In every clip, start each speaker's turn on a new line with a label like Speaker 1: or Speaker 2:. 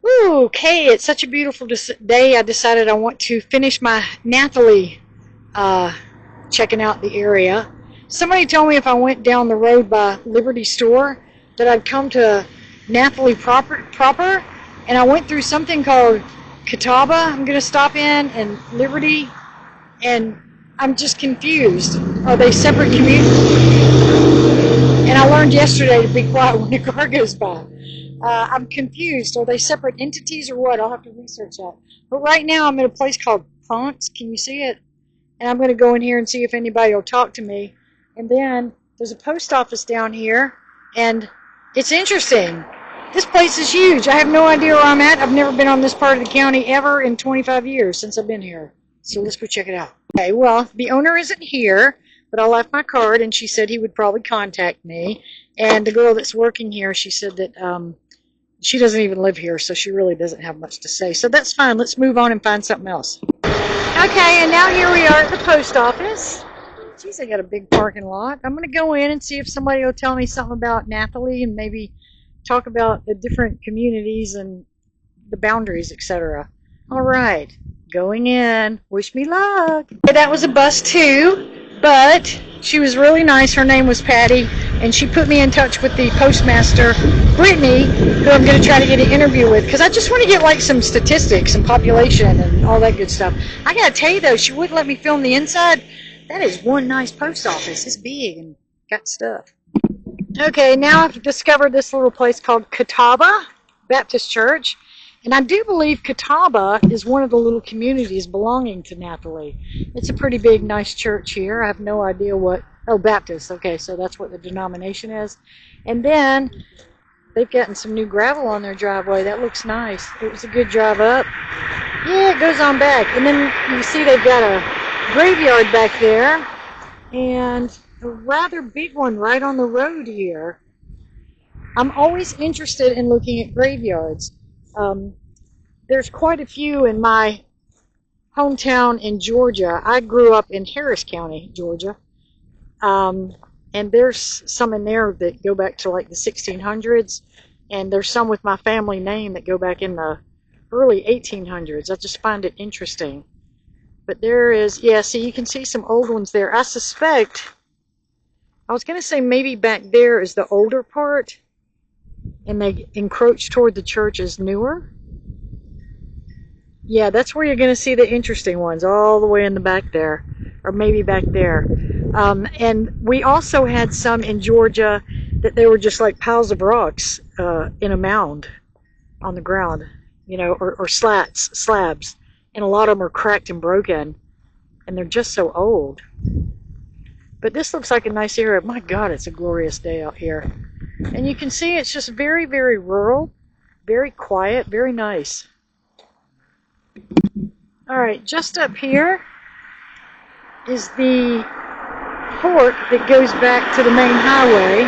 Speaker 1: Ooh, okay, it's such a beautiful day. I decided I want to finish my Nathalie uh, checking out the area. Somebody told me if I went down the road by Liberty Store that I'd come to Nathalie proper, and I went through something called Catawba. I'm going to stop in and Liberty, and I'm just confused. Are they separate communities? And I learned yesterday to be quiet when the car goes by. I'm confused. Are they separate entities or what? I'll have to research that. But right now I'm at a place called Ponce. Can you see it? And I'm going to go in here and see if anybody will talk to me. And then there's a post office down here. And it's interesting. This place is huge. I have no idea where I'm at. I've never been on this part of the county ever in 25 years since I've been here. So let's go check it out. Okay, well, the owner isn't here, but I left my card, and she said he would probably contact me. And the girl that's working here, she said that she doesn't even live here, so she really doesn't have much to say. So that's fine. Let's move on and find something else. Okay, and now here we are at the post office. Geez, I got a big parking lot. I'm going to go in and see if somebody will tell me something about Nathalie and maybe talk about the different communities and the boundaries, etc. All right, going in. Wish me luck. That was a bus too, but she was really nice. Her name was Patty, and she put me in touch with the postmaster, Brittany, who I'm going to try to get an interview with, because I just want to get like some statistics and population and all that good stuff. I got to tell you though, she wouldn't let me film the inside. That is one nice post office. It's big and got stuff. Okay, now I've discovered this little place called Catawba Baptist Church. And I do believe Catawba is one of the little communities belonging to Nathalie. It's a pretty big, nice church here. I have no idea what... Oh, Baptist. Okay, so that's what the denomination is. And then they've gotten some new gravel on their driveway. That looks nice. It was a good drive up. Yeah, it goes on back. And then you see they've got a graveyard back there. And a rather big one right on the road here. I'm always interested in looking at graveyards. There's quite a few in my hometown in Georgia. I grew up in Harris County, Georgia. And there's some in there that go back to like the 1600s. And there's some with my family name that go back in the early 1800s. I just find it interesting. But there is, yeah, see, you can see some old ones there. I suspect, I was going to say maybe back there is the older part. And they encroach toward the church as newer. Yeah, that's where you're going to see the interesting ones, all the way in the back there, or maybe back there. And we also had some in Georgia that they were just like piles of rocks in a mound on the ground, you know, or slabs. And a lot of them are cracked and broken, and they're just so old. But this looks like a nice area. My God, it's a glorious day out here. And you can see it's just very, very rural, very quiet, very nice. All right, just up here is the port that goes back to the main highway.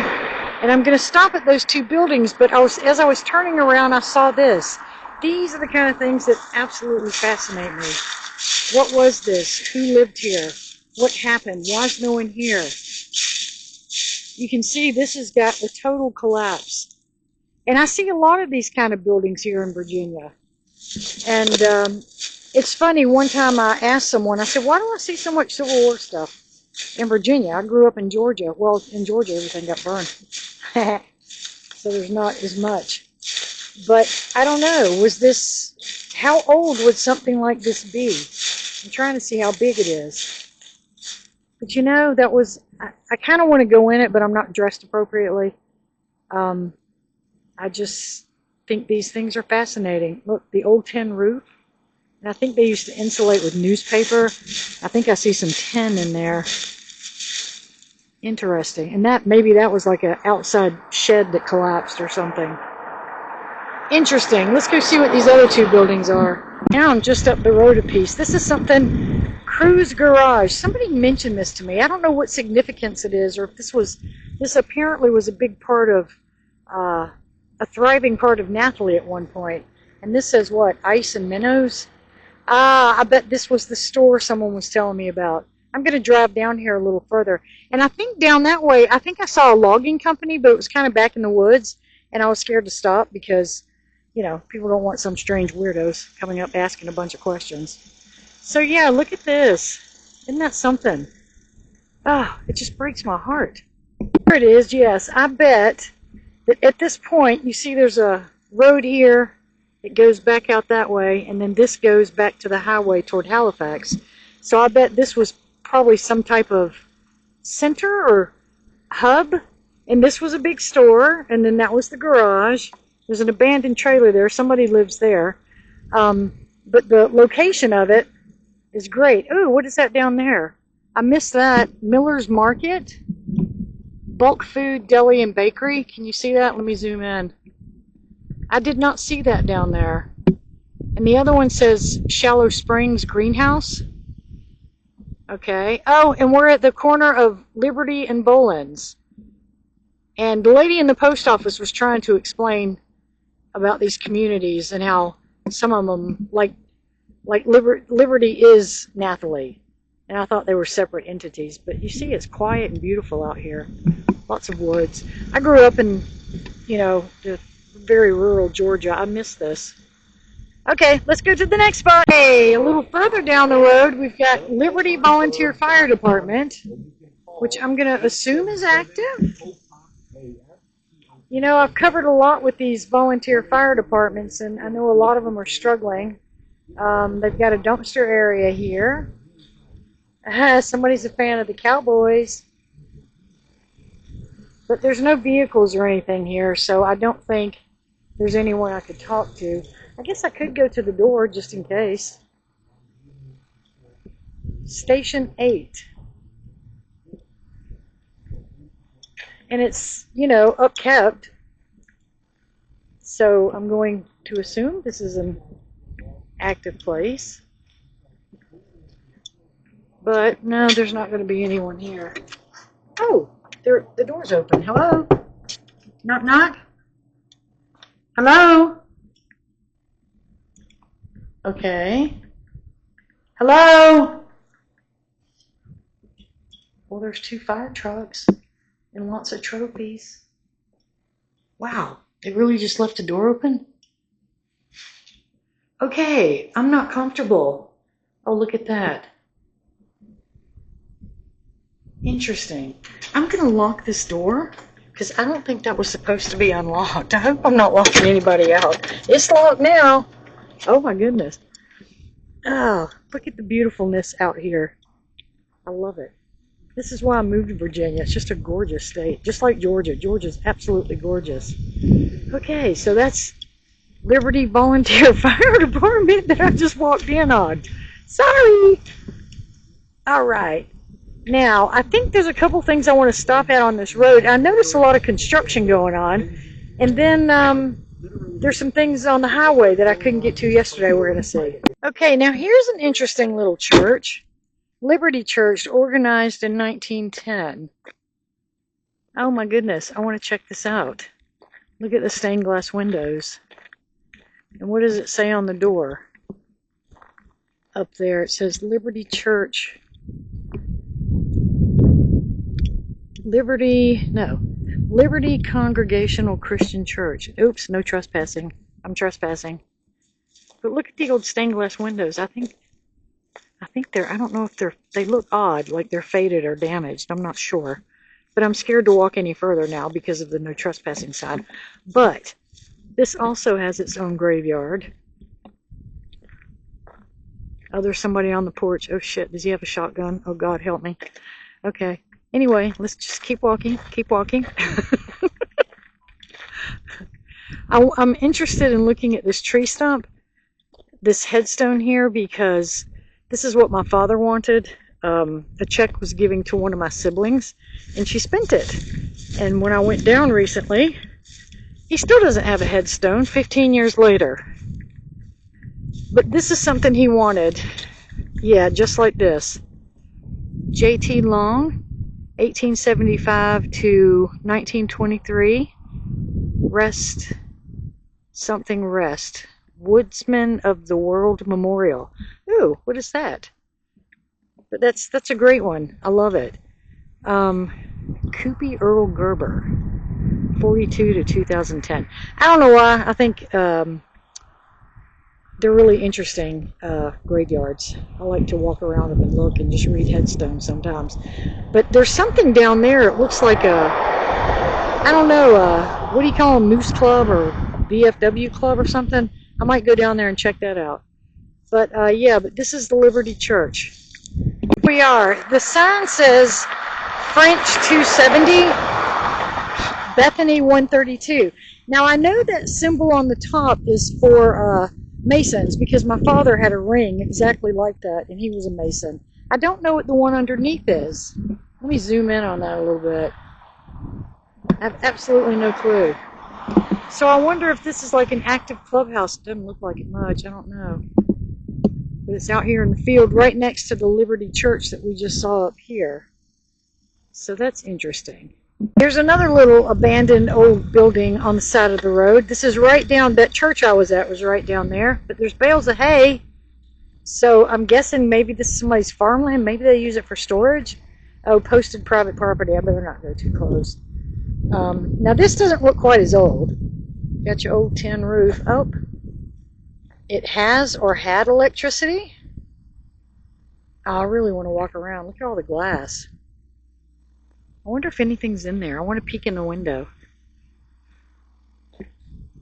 Speaker 1: And I'm going to stop at those two buildings, but as I was turning around, I saw this. These are the kind of things that absolutely fascinate me. What was this? Who lived here? What happened? Why is no one here? You can see this has got a total collapse. And I see a lot of these kind of buildings here in Virginia. And it's funny, one time I asked someone, I said, why do I see so much Civil War stuff in Virginia? I grew up in Georgia. Well, in Georgia, everything got burned. So there's not as much. But I don't know, was this, how old would something like this be? I'm trying to see how big it is. But you know, that was, I kind of want to go in it, but I'm not dressed appropriately. I just think these things are fascinating. Look, the old tin roof. And I think they used to insulate with newspaper. I think I see some tin in there. Interesting. And that, maybe that was like an outside shed that collapsed or something. Interesting. Let's go see what these other two buildings are. Now I'm just up the road a piece. This is something, Cruise Garage. Somebody mentioned this to me. I don't know what significance it is, or if this apparently was a big part of, a thriving part of Nathalie at one point. And this says what? Ice and minnows? I bet this was the store someone was telling me about. I'm going to drive down here a little further. And I think down that way, I think I saw a logging company, but it was kind of back in the woods. And I was scared to stop because you know, people don't want some strange weirdos coming up asking a bunch of questions. So yeah, look at this. Isn't that something? Oh, it just breaks my heart. Here it is, yes. I bet that at this point, you see there's a road here. It goes back out that way, and then this goes back to the highway toward Halifax. So I bet this was probably some type of center or hub, and this was a big store, and then that was the garage. There's an abandoned trailer there. Somebody lives there. But the location of it is great. Ooh, what is that down there? I missed that. Miller's Market. Bulk Food, Deli, and Bakery. Can you see that? Let me zoom in. I did not see that down there. And the other one says Shallow Springs Greenhouse. Okay. Oh, and we're at the corner of Liberty and Bolins. And the lady in the post office was trying to explain about these communities and how some of them, like Liberty is Nathalie. And I thought they were separate entities. But you see, it's quiet and beautiful out here. Lots of woods. I grew up in, you know, the very rural Georgia. I miss this. Okay, let's go to the next spot. Hey, a little further down the road, we've got Liberty Volunteer Fire Department, which I'm going to assume is active. You know, I've covered a lot with these volunteer fire departments, and I know a lot of them are struggling. They've got a dumpster area here. Somebody's a fan of the Cowboys. But there's no vehicles or anything here, so I don't think there's anyone I could talk to. I guess I could go to the door just in case. Station 8. And it's, you know, upkept. So I'm going to assume this is an active place. But no, there's not going to be anyone here. Oh, the door's open. Hello? Knock, knock. Hello? Okay. Hello? Well, there's 2 fire trucks and lots of trophies. Wow, they really just left the door open? Okay, I'm not comfortable. Oh, look at that. Interesting. I'm going to lock this door because I don't think that was supposed to be unlocked. I hope I'm not locking anybody out. It's locked now. Oh my goodness. Oh, look at the beautifulness out here. I love it. This is why I moved to Virginia. It's just a gorgeous state, just like Georgia. Georgia's absolutely gorgeous. Okay, so that's Liberty Volunteer Fire Department that I just walked in on. Sorry. All right. Now, I think there's a couple things I want to stop at on this road. I noticed a lot of construction going on. And then there's some things on the highway that I couldn't get to yesterday we're going to see. Okay, now here's an interesting little church. Liberty Church, organized in 1910. Oh my goodness, I want to check this out. Look at the stained glass windows. And what does it say on the door? Up there it says Liberty Church. Liberty Congregational Christian Church. Oops, no trespassing. I'm trespassing. But look at the old stained glass windows. I think they're, I don't know if they look odd, like they're faded or damaged. I'm not sure. But I'm scared to walk any further now because of the no trespassing sign. But this also has its own graveyard. Oh, there's somebody on the porch. Oh shit, does he have a shotgun? Oh God, help me. Okay. Anyway, let's just keep walking. Keep walking. I'm interested in looking at this tree stump, this headstone here, because this is what my father wanted. A check was given to one of my siblings, and she spent it. And when I went down recently, he still doesn't have a headstone 15 years later. But this is something he wanted. Yeah, just like this. J.T. Long, 1875 to 1923. Rest. Woodsman of the World Memorial. Ooh, what is that? But that's a great one. I love it. Koopy Earl Gerber, 42 to 2010. I don't know why. I think They're really interesting graveyards. I like to walk around them and look and just read headstones sometimes. But there's something down there. It looks like I don't know, what do you call them, Moose Club or VFW Club or something? I might go down there and check that out. But yeah, but this is the Liberty Church. We are. The sign says French 270, Bethany 132. Now I know that symbol on the top is for Masons because my father had a ring exactly like that and he was a Mason. I don't know what the one underneath is. Let me zoom in on that a little bit. I have absolutely no clue. So I wonder if this is like an active clubhouse. It doesn't look like it much. I don't know. But it's out here in the field right next to the Liberty Church that we just saw up here. So that's interesting. There's another little abandoned old building on the side of the road. This is right down, that church I was at was right down there. But there's bales of hay. So I'm guessing maybe this is somebody's farmland. Maybe they use it for storage. Oh, posted private property. I better not go too close. Now this doesn't look quite as old. Got your old tin roof. Oh, it has or had electricity. I really want to walk around. Look at all the glass. I wonder if anything's in there. I want to peek in the window.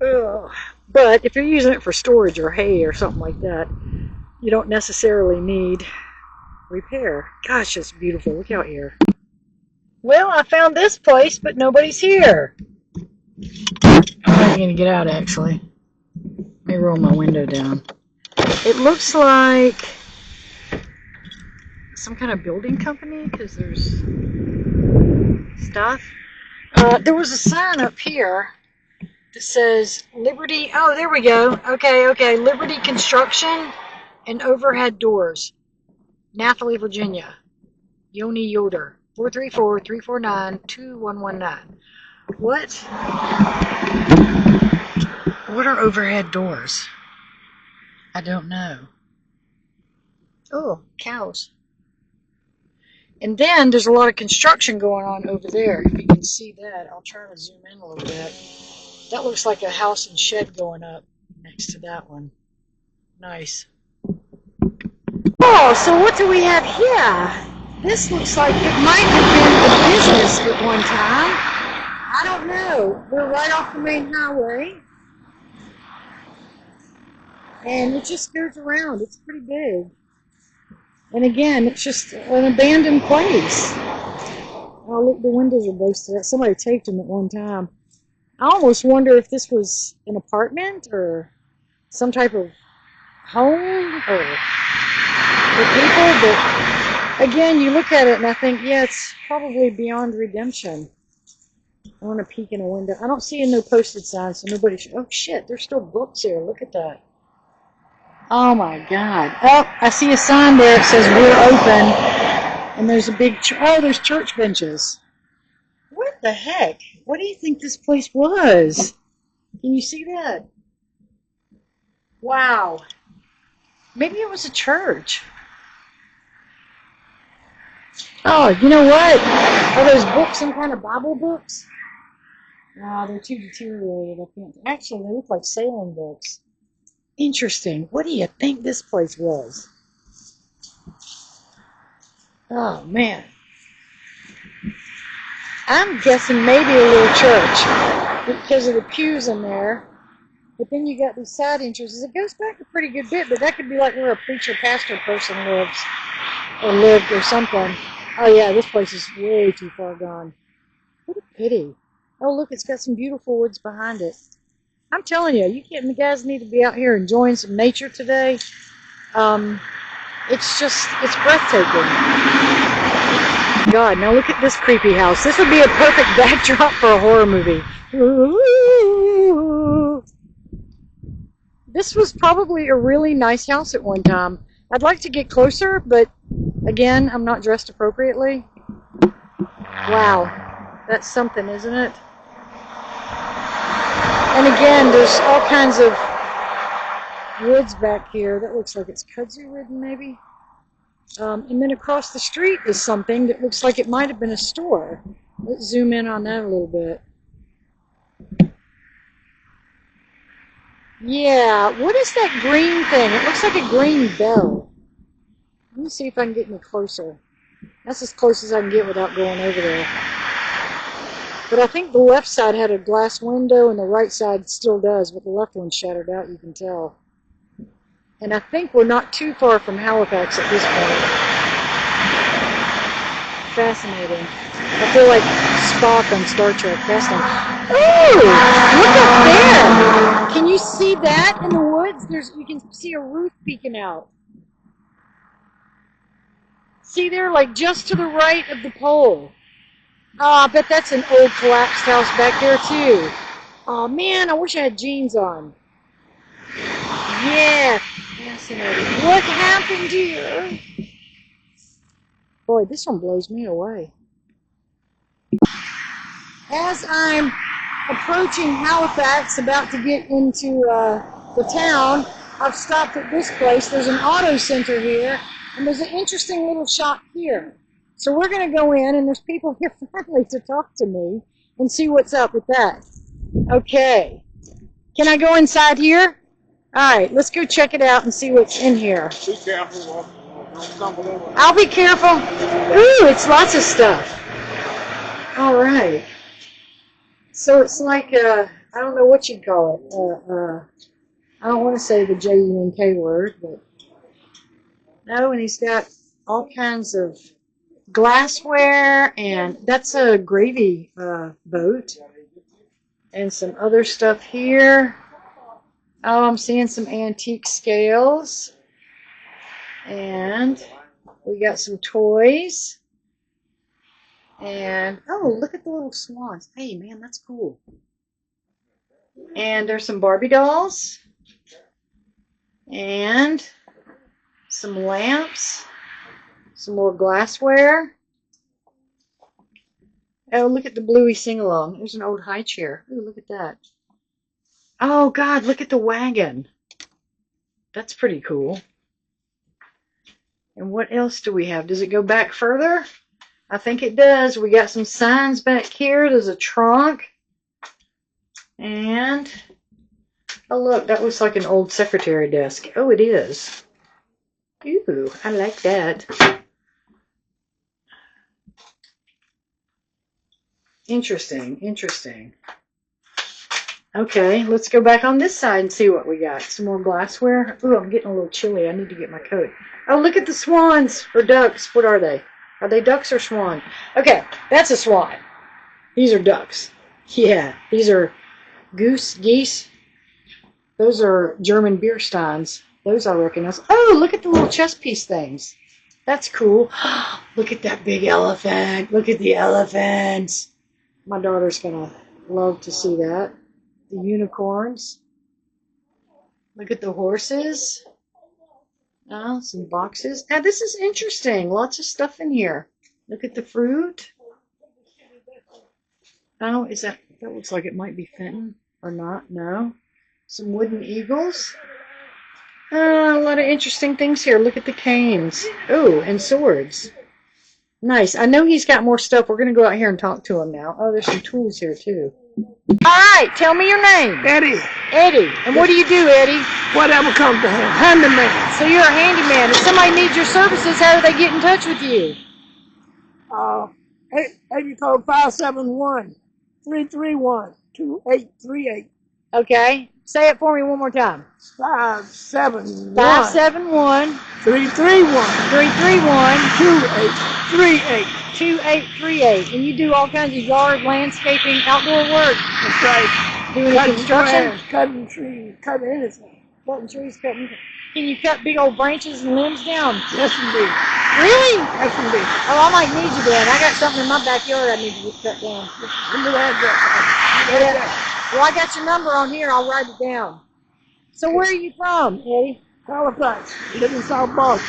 Speaker 1: Ugh. But if you're using it for storage or hay or something like that, you don't necessarily need repair. Gosh, it's beautiful. Look out here. Well, I found this place, but nobody's here. I'm going to get out, actually. Let me roll my window down. It looks like some kind of building company because there's stuff. There was a sign up here that says Liberty. Oh, there we go. Okay. Liberty Construction and Overhead Doors. Nathalie, Virginia. Yoni Yoder. 434-349-2119. What? What are overhead doors? I don't know. Oh, cows. And then there's a lot of construction going on over there. If you can see that, I'll try to zoom in a little bit. That looks like a house and shed going up next to that one. Nice. Oh, so what do we have here? This looks like it might have been a business at one time. I don't know. We're right off the main highway. And it just goes around. It's pretty big. And again, it's just an abandoned place. Oh, look, the windows are boasted up. Somebody taped them at one time. I almost wonder if this was an apartment or some type of home or for people. But again, you look at it and I think, yeah, it's probably beyond redemption. I want to peek in a window. I don't see no posted signs, so nobody should. Oh, shit, there's still books here. Look at that. Oh, my God. Oh, I see a sign there that says we're open. And there's a big, oh, there's church benches. What the heck? What do you think this place was? Can you see that? Wow. Maybe it was a church. Oh, you know what? Are those books some kind of Bible books? No, they're too deteriorated. I can't. Actually, they look like sailing books. Interesting. What do you think this place was? Oh, man. I'm guessing maybe a little church because of the pews in there. But then you got these side entrances. It goes back a pretty good bit, but that could be like where a preacher, pastor person lives or lived or something. Oh, yeah, this place is way too far gone. What a pity. Oh, look, it's got some beautiful woods behind it. I'm telling you, the guys need to be out here enjoying some nature today. It's breathtaking. God, now look at this creepy house. This would be a perfect backdrop for a horror movie. This was probably a really nice house at one time. I'd like to get closer, but again, I'm not dressed appropriately. Wow, that's something, isn't it? And again, there's all kinds of woods back here. That looks like it's kudzu ridden, maybe. And then across the street is something that looks like it might have been a store. Let's zoom in on that a little bit. Yeah, what is that green thing? It looks like a green bell. Let me see if I can get any closer. That's as close as I can get without going over there. But I think the left side had a glass window and the right side still does, but the left one's shattered out, you can tell. And I think we're not too far from Halifax at this point. Fascinating. I feel like Spock on Star Trek. Fascinating. Ooh! Look up there! Can you see that in the woods? You can see a roof peeking out. See there, like just to the right of the pole. Oh, I bet that's an old collapsed house back there too. Oh man, I wish I had jeans on. Yeah, fascinating. What happened here? Boy, this one blows me away. As I'm approaching Halifax, about to get into the town, I've stopped at this place. There's an auto center here, and there's an interesting little shop here. So we're going to go in, and there's people here friendly to talk to me and see what's up with that. Okay. Can I go inside here? All right, let's go check it out and see what's in here.
Speaker 2: Be careful. Don't stumble over.
Speaker 1: I'll be careful. Ooh, it's lots of stuff. All right. So it's like, I don't know what you'd call it. I don't want to say the J-U-N-K word, but no, and he's got all kinds of glassware, and that's a gravy boat, and some other stuff here. Oh, I'm seeing some antique scales, and we got some toys, and oh, look at the little swans. Hey, man, that's cool. And there's some Barbie dolls, and some lamps, some more glassware. Oh, look at the Bluey sing-along. There's an old high chair. Ooh, look at that. Oh, God, look at the wagon. That's pretty cool. And what else do we have? Does it go back further? I think it does. We got some signs back here. There's a trunk. And, oh, look, that looks like an old secretary desk. Oh, it is. Ooh, I like that. Interesting, interesting. Okay, let's go back on this side and see what we got. Some more glassware. Ooh, I'm getting a little chilly. I need to get my coat. Oh, look at the swans or ducks. What are they? Are they ducks or swan? Okay, that's a swan. These are ducks. Yeah, these are geese. Those are German beer steins. Those I recognize. Oh, look at the little chess piece things. That's cool. Look at that big elephant. Look at the elephants. My daughter's going to love to see that. The unicorns. Look at the horses. Oh, some boxes. Now, this is interesting. Lots of stuff in here. Look at the fruit. Oh, is that looks like it might be Fenton or not. No. Some wooden eagles. A lot of interesting things here. Look at the canes. Oh, and swords. Nice. I know he's got more stuff. We're going to go out here and talk to him now. Oh, there's some tools here, too. All right. Tell me your name.
Speaker 2: Eddie.
Speaker 1: Eddie. And what do you do, Eddie?
Speaker 2: Whatever comes to him. Handyman.
Speaker 1: So you're a handyman. If somebody needs your services, how do they get in touch with you?
Speaker 2: Area code 571-331-2838.
Speaker 1: Okay. Say it for me one more time.
Speaker 2: 571
Speaker 1: 571
Speaker 2: 331
Speaker 1: 331
Speaker 2: 2838.
Speaker 1: 2838. And you do all kinds of yard, landscaping, outdoor work.
Speaker 2: That's right.
Speaker 1: Doing construction?
Speaker 2: Grass, cutting trees, cutting anything.
Speaker 1: Cutting trees, cutting. Can you cut big old branches and limbs down?
Speaker 2: Yes, indeed.
Speaker 1: Really?
Speaker 2: Yes, indeed.
Speaker 1: Oh, I might need you then. I got something in my backyard I need to get cut down.
Speaker 2: Give me the address.
Speaker 1: Well, I got your number on here. I'll write it down. So where are you from, Eddie?
Speaker 2: Halifax. Live in South Boston.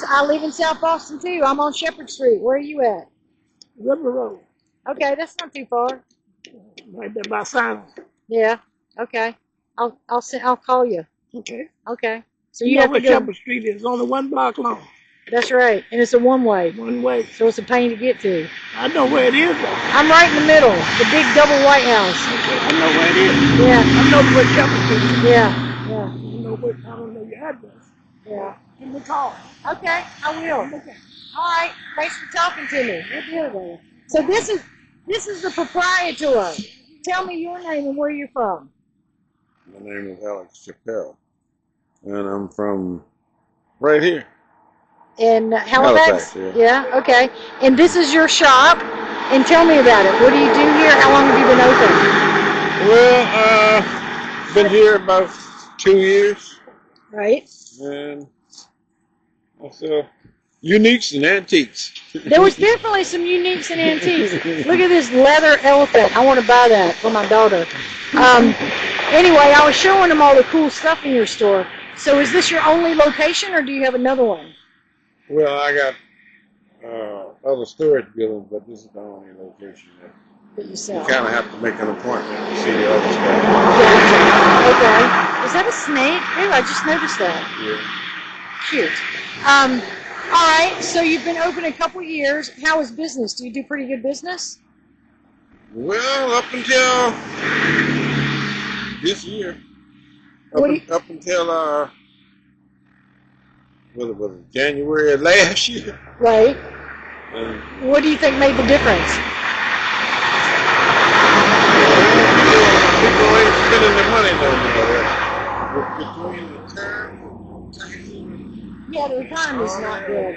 Speaker 1: I live in South Boston too. I'm on Shepherd Street. Where are you at?
Speaker 2: River Road.
Speaker 1: Okay, that's not too far.
Speaker 2: Right there by Simon.
Speaker 1: Yeah. Okay. I'll call you.
Speaker 2: Okay.
Speaker 1: Okay. So
Speaker 2: You
Speaker 1: you
Speaker 2: know
Speaker 1: have
Speaker 2: where
Speaker 1: to go.
Speaker 2: Shepherd Street is. Only one block long.
Speaker 1: That's right, and it's a one-way,
Speaker 2: One way.
Speaker 1: so it's a pain to get to.
Speaker 2: I know where it is, though.
Speaker 1: I'm right in the middle, the big double White House.
Speaker 2: Okay. I know where it is.
Speaker 1: Yeah.
Speaker 2: I know where Shepherd Street is.
Speaker 1: Yeah.
Speaker 2: I don't know your address.
Speaker 1: Yeah.
Speaker 2: Give me a call.
Speaker 1: Okay, I will.
Speaker 2: Okay.
Speaker 1: All right. Thanks for talking to me. We'll deal with it. So this is the proprietor. Tell me your name and where you're from.
Speaker 3: My name is Alex Chappelle, and I'm from right here.
Speaker 1: In Halifax?
Speaker 3: Halifax,
Speaker 1: Yeah, okay. And this is your shop. And tell me about it. What do you do here? How long have you been open?
Speaker 3: Well, been here about 2 years,
Speaker 1: Right.
Speaker 3: and I sell uniques and antiques.
Speaker 1: There was definitely some uniques and antiques. Look at this leather elephant. I want to buy that for my daughter. Anyway, I was showing them all the cool stuff in your store. So is this your only location, or do you have another one?
Speaker 3: Well, I got other storage buildings, but this is the only location that
Speaker 1: That you
Speaker 3: you
Speaker 1: sell?
Speaker 3: kind of have to make an appointment to see the other stuff.
Speaker 1: Gotcha. Okay. Is that a snake? Ew, I just noticed that.
Speaker 3: Yeah.
Speaker 1: Cute. All right, so you've been open a couple years. How is business? Do you do pretty good business?
Speaker 3: Well, up until this year, up until what was it, January of last year.
Speaker 1: Right.
Speaker 3: And
Speaker 1: What do you think made the difference?
Speaker 3: people ain't spending their money no more. Between the term,
Speaker 1: Yeah, the economy's not good.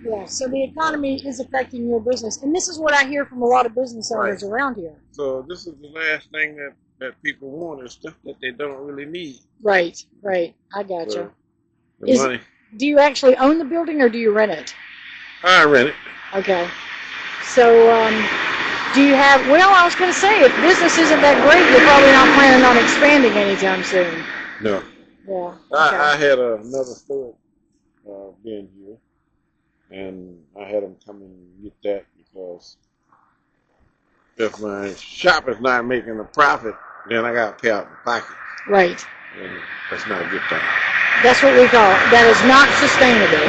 Speaker 1: Yeah, so the economy is affecting your business. And this is what I hear from a lot of business owners around here.
Speaker 3: So this is the last thing that people want is stuff that they don't really need.
Speaker 1: Right, right. I gotcha.
Speaker 3: So the money.
Speaker 1: Do you actually own the building or do you rent it?
Speaker 3: I rent it.
Speaker 1: Okay. So, do you have, well, I was going to say, if business isn't that great, you're probably not planning on expanding anytime soon.
Speaker 3: No.
Speaker 1: Yeah. Okay.
Speaker 3: I had another store being here, and I had them come and get that because if my shop is not making a profit, then I got to pay out the pocket.
Speaker 1: Right.
Speaker 3: And that's not a good thing.
Speaker 1: That's what we call it. That is not sustainable.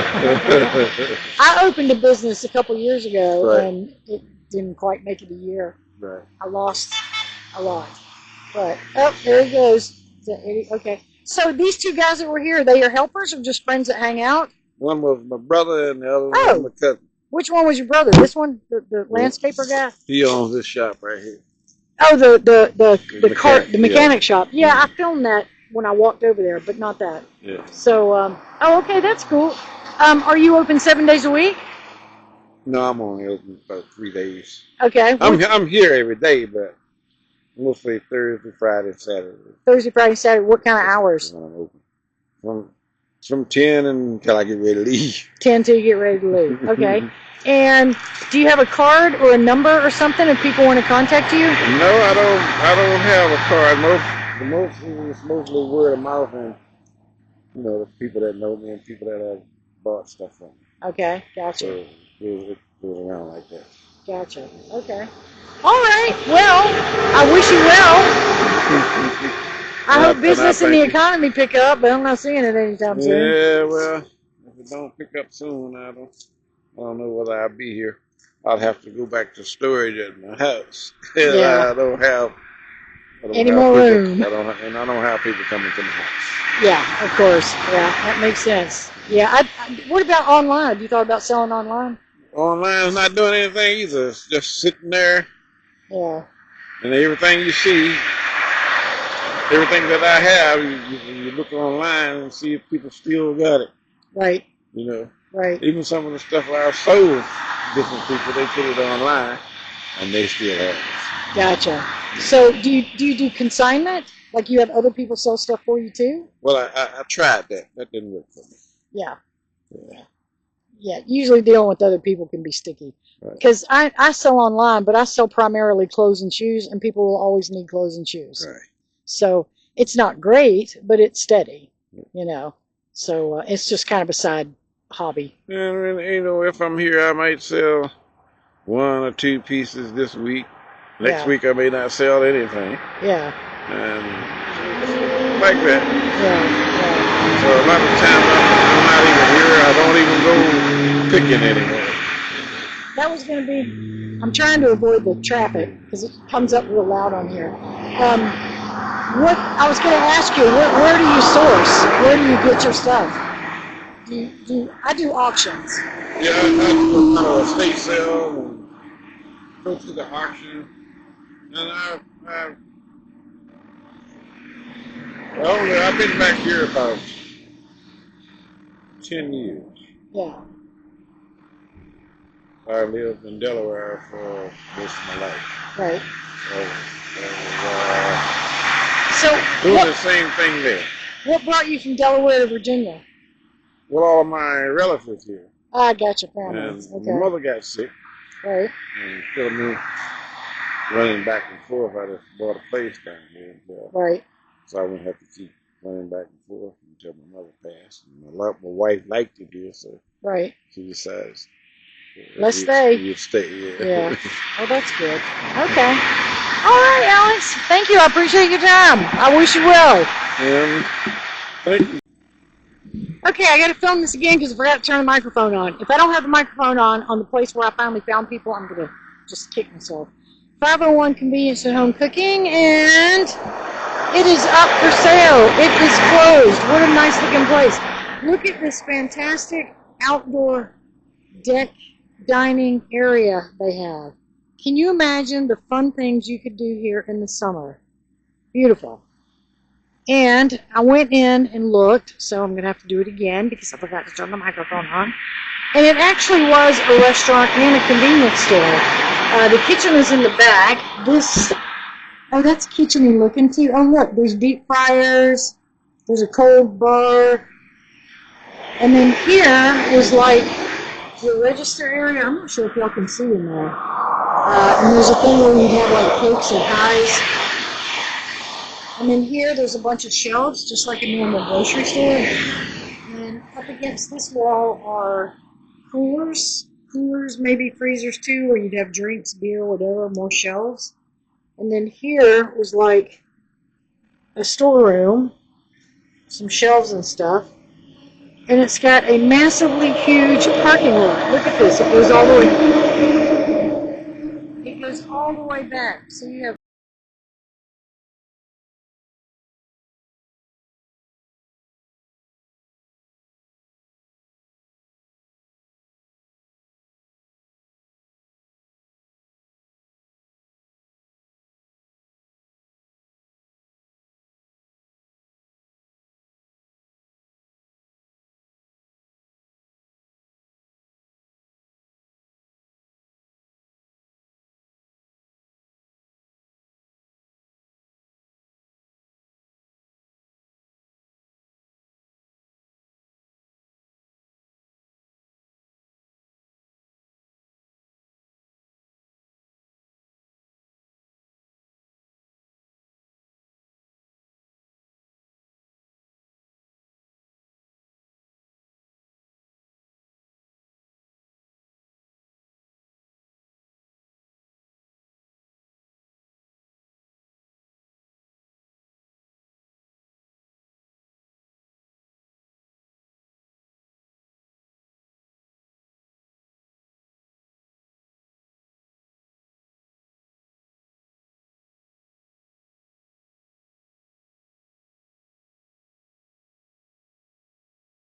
Speaker 1: I opened a business a couple years ago, and it didn't quite make it a year.
Speaker 3: Right.
Speaker 1: I lost a lot. But, oh, there he goes. Okay. So these two guys that were here, are they your helpers or just friends that hang out?
Speaker 3: One was my brother and the other one was my cousin.
Speaker 1: Which one was your brother? This one? The landscaper guy?
Speaker 3: He owns this shop right here.
Speaker 1: Oh, the mechanic shop. Yeah, I filmed that when I walked over there, but not that.
Speaker 3: Yeah.
Speaker 1: So, oh, okay, that's cool. Are you open 7 days a week?
Speaker 3: No, I'm only open about 3 days.
Speaker 1: Okay.
Speaker 3: I'm here every day, but mostly Thursday, Friday, Saturday.
Speaker 1: Thursday, Friday, Saturday. What kind of hours?
Speaker 3: When I'm open. From 10 until I get ready to leave.
Speaker 1: 10 till you get ready to leave. Okay. And do you have a card or a number or something if people want to contact you?
Speaker 3: No, I don't have a card. It's mostly word of mouth and the people that know me and people that have bought stuff from me.
Speaker 1: Okay, gotcha.
Speaker 3: So it goes around like that.
Speaker 1: Gotcha. Okay. All right. Well, I wish you well. I hope business and the economy pick up, but I'm not seeing it anytime soon.
Speaker 3: Yeah, well, if it don't pick up soon, I don't know whether I'll be here. I'll have to go back to storage at my house.
Speaker 1: Yeah.
Speaker 3: I don't have
Speaker 1: any more room.
Speaker 3: I don't have people coming to my house.
Speaker 1: Yeah, of course. Yeah, that makes sense. Yeah. What about online? Have you thought about selling online?
Speaker 3: Online's not doing anything either. It's just sitting there.
Speaker 1: Yeah.
Speaker 3: And everything you see, everything that I have, you look online and see if people still got it.
Speaker 1: Right. Right.
Speaker 3: Even some of the stuff I've sold different people, they put it online and they still have it.
Speaker 1: Gotcha. So do you do consignment? Like you have other people sell stuff for you too?
Speaker 3: Well, I tried that. That didn't work for me.
Speaker 1: Yeah. Yeah. Usually dealing with other people can be sticky. Because I sell online, but I sell primarily clothes and shoes, and people will always need clothes and shoes.
Speaker 3: Right.
Speaker 1: So it's not great, but it's steady, So it's just kind of a side hobby.
Speaker 3: And if I'm here, I might sell 1 or 2 pieces this week. Next week, I may not sell anything.
Speaker 1: Yeah.
Speaker 3: And like that.
Speaker 1: Yeah.
Speaker 3: So a lot of times I'm not even here. I don't even go picking anymore.
Speaker 1: That was going to be, I'm trying to avoid the traffic because it comes up real loud on here. What I was going to ask you, where do you source? Where do you get your stuff? I do auctions.
Speaker 3: Yeah, I do a estate sale and go to the auction, and I've been back here about 10 years.
Speaker 1: Yeah.
Speaker 3: I lived in Delaware for most of my life.
Speaker 1: Right.
Speaker 3: So
Speaker 1: So
Speaker 3: doing the same thing there.
Speaker 1: What brought you from Delaware to Virginia?
Speaker 3: Well, all of my relatives here.
Speaker 1: I got your
Speaker 3: And
Speaker 1: families. Okay.
Speaker 3: my mother got sick.
Speaker 1: Right.
Speaker 3: And instead of me running back and forth, I just bought a place down here.
Speaker 1: Right.
Speaker 3: So I wouldn't have to keep running back and forth until my mother passed. And my wife liked it here, so
Speaker 1: right.
Speaker 3: she decides.
Speaker 1: Let's stay.
Speaker 3: You'd stay, yeah.
Speaker 1: Yeah. Oh, that's good. Okay. All right, Alex. Thank you. I appreciate your time. I wish you well.
Speaker 3: Thank you.
Speaker 1: Okay, I got to film this again because I forgot to turn the microphone on. If I don't have the microphone on the place where I finally found people, I'm going to just kick myself. 501 Convenience and Home Cooking, and it is up for sale. It is closed. What a nice looking place. Look at this fantastic outdoor deck dining area they have. Can you imagine the fun things you could do here in the summer? Beautiful. And I went in and looked, so I'm going to have to do it again because I forgot to turn the microphone on. And it actually was a restaurant and a convenience store. The kitchen is in the back. That's kitchen-y looking too. Oh, look, there's deep fryers. There's a cold bar. And then here is like the register area. I'm not sure if y'all can see in there. And there's a thing where you have like cokes and pies. And then here there's a bunch of shelves, just like a normal grocery store. And up against this wall are coolers, maybe freezers too, where you'd have drinks, beer, whatever, more shelves. And then here was like a storeroom, some shelves and stuff. And it's got a massively huge parking lot. Look at this. It goes all the way back. So you have